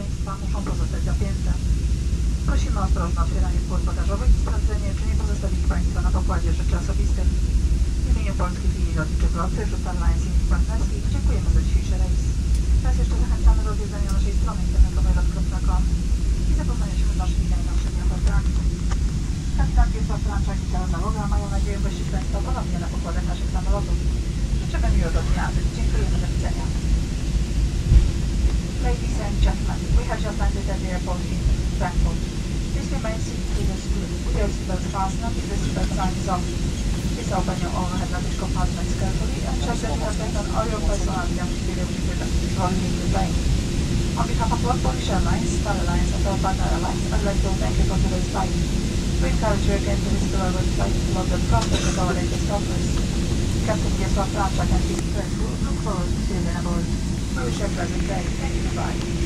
bezpieczeństwa muszą pozostać zapięte. Prosimy o ostrożne otwieranie pól bagażowych i sprawdzenie, czy nie pozostawili Państwo na pokładzie rzeczy osobistych. W imieniu polskich linii lotniczych LOT, Rzut Airlines i partnerskich dziękujemy za dzisiejszy rejs. Raz jeszcze zachęcamy do odwiedzenia naszej strony internetowej lot.com i zapoznania się z naszymi najnowszymi ofertami. Kapitan Wiesław Franczak i cała załoga mają nadzieję gościć Państwa ponownie na pokładach naszych samolotów. Życzymy miłego dnia. Dziękujemy. Do widzenia. Ladies and gentlemen, we have just landed at the airport in Frankfurt. Please remain seated with your seatbelts fastened. The seatbelt sign is off. Please open your overhead luggage compartments carefully and check that you have taken all your personal items to be able to before leaving the plane. On behalf of all Polish Airlines, Star Alliance and all partner airlines, I'd like to thank you for today's flight. We encourage you again to visit our website lot.com to check our latest offers. Captain Wiesław Franczak and his crew look forward to seeing you on board. We wish you a pleasant day. Thank you. Bye.